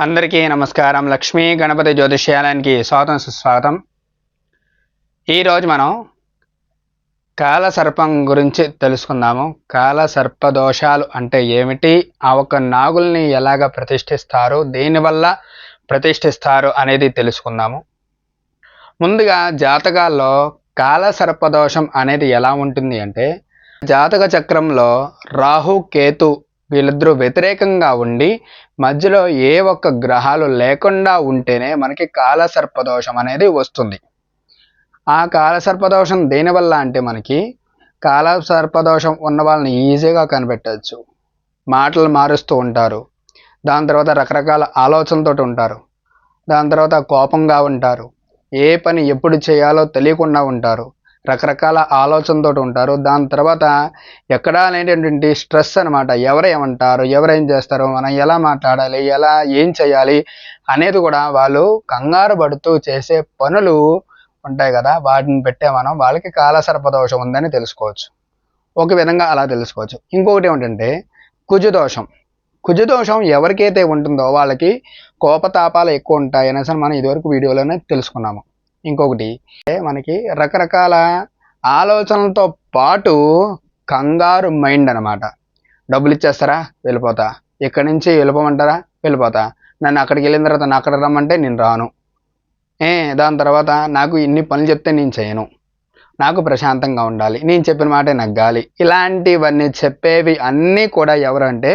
అందరికీ నమస్కారం. లక్ష్మీ గణపతి జ్యోతిష్యాలయానికి స్వాగతం సుస్వాగతం. ఈరోజు మనం కాలసర్పం గురించి తెలుసుకుందాము. కాలసర్పదోషాలు అంటే ఏమిటి, ఆ ఒక్క నాగుల్ని ఎలాగ ప్రతిష్ఠిస్తారు, దేనివల్ల ప్రతిష్ఠిస్తారు అనేది తెలుసుకుందాము. ముందుగా జాతకాల్లో కాలసర్పదోషం అనేది ఎలా ఉంటుంది అంటే, జాతక చక్రంలో రాహు కేతు వీళ్ళిద్దరూ వ్యతిరేకంగా ఉండి మధ్యలో ఏ ఒక్క గ్రహాలు లేకుండా ఉంటేనే మనకి కాలసర్పదోషం అనేది వస్తుంది. ఆ కాలసర్పదోషం దేనివల్ల అంటే మనకి కాలసర్పదోషం ఉన్న వాళ్ళని ఈజీగా కనిపెట్టవచ్చు. మాటలు మారుస్తూ ఉంటారు, దాని తర్వాత రకరకాల ఆలోచనలతో ఉంటారు, దాని తర్వాత కోపంగా ఉంటారు, ఏ పని ఎప్పుడు చేయాలో తెలియకుండా ఉంటారు, రకరకాల ఆలోచనతో ఉంటారు. దాని తర్వాత ఎక్కడా లేనటువంటి స్ట్రెస్ అనమాట. ఎవరేమంటారు, ఎవరేం చేస్తారు, మనం ఎలా మాట్లాడాలి, ఎలా ఏం చేయాలి అనేది కూడా వాళ్ళు కంగారు పడుతూ చేసే పనులు ఉంటాయి కదా, వాటిని పెట్టే మనం వాళ్ళకి కాలసర్పదోషం ఉందని తెలుసుకోవచ్చు. ఒక విధంగా అలా తెలుసుకోవచ్చు. ఇంకొకటి ఏమిటంటే కుజదోషం. కుజదోషం ఎవరికైతే ఉంటుందో వాళ్ళకి కోపతాపాలు ఎక్కువ ఉంటాయి అనేసి మనం ఇదివరకు వీడియోలోనే తెలుసుకున్నాము. ఇంకొకటి మనకి రకరకాల ఆలోచనలతో పాటు కంగారు మైండ్ అనమాట. డబ్బులు ఇచ్చేస్తారా, వెళ్ళిపోతా. ఇక్కడి నుంచి వెళ్ళిపోమంటారా, వెళ్ళిపోతా. నన్ను అక్కడికి వెళ్ళిన తర్వాత నా అక్కడ రమ్మంటే నేను రాను. దాని తర్వాత నాకు ఇన్ని పనులు చెప్తే నేను చేయను, నాకు ప్రశాంతంగా ఉండాలి, నేను చెప్పిన మాటే నగ్గాలి. ఇలాంటివన్నీ చెప్పేవి అన్నీ కూడా ఎవరంటే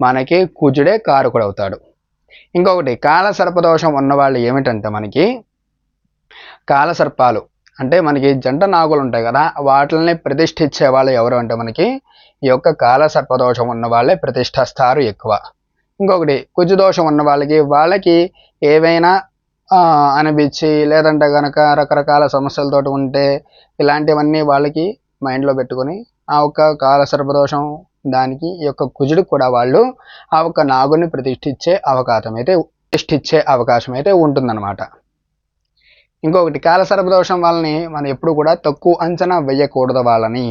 మనకి కుజుడే కారకుడు అవుతాడు. ఇంకొకటి కాలసర్పదోషం ఉన్నవాళ్ళు ఏమిటంటే మనకి కాలసర్పాలు అంటే మనకి జంట నాగులు ఉంటాయి కదా, వాటిని ప్రతిష్ఠించే వాళ్ళు ఎవరు అంటే మనకి ఈ యొక్క కాలసర్పదోషం ఉన్న వాళ్ళే ప్రతిష్ఠిస్తారు ఎక్కువ. ఇంకొకటి కుజదోషం ఉన్న వాళ్ళకి ఏవైనా అనిపించి లేదంటే కనుక రకరకాల సమస్యలతో ఉంటే ఇలాంటివన్నీ వాళ్ళకి మైండ్లో పెట్టుకొని ఆ ఒక్క కాలసర్పదోషం దానికి ఈ యొక్క కుజుడికి కూడా వాళ్ళు ఆ ఒక్క నాగుని ప్రతిష్ఠించే అవకాశం అయితే ఉంటుందన్నమాట. ఇంకొకటి కాలసర్పదోషం వాళ్ళని మనం ఎప్పుడు కూడా తక్కువ అంచనా వేయకూడదు. వాళ్ళని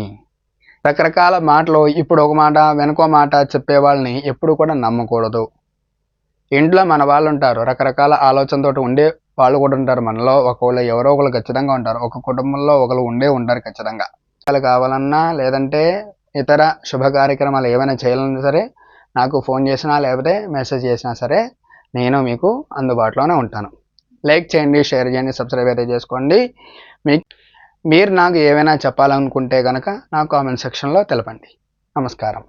రకరకాల మాటలు ఇప్పుడు ఒక మాట వెనుకో మాట చెప్పే వాళ్ళని ఎప్పుడు కూడా నమ్మకూడదు. ఇంట్లో మన వాళ్ళు ఉంటారు, రకరకాల ఆలోచనతో ఉండే వాళ్ళు కూడా ఉంటారు. మనలో ఒకళ్ళు ఎవరో ఒకళ్ళు ఖచ్చితంగా ఉంటారు. ఒక కుటుంబంలో ఒకరు ఉంటారు ఖచ్చితంగా. వాళ్ళు కావాలన్నా లేదంటే ఇతర శుభ కార్యక్రమాలు ఏమైనా చేయాలన్నా సరే నాకు ఫోన్ చేసినా లేకపోతే మెసేజ్ చేసినా సరే నేను మీకు అందుబాటులోనే ఉంటాను. లైక్ చేయండి, షేర్ చేయండి, సబ్స్క్రైబ్ అయితే చేసుకోండి. మీరు నాకు ఏమైనా చెప్పాలనుకుంటే కనుక నా కామెంట్ సెక్షన్లో తెలపండి. నమస్కారం.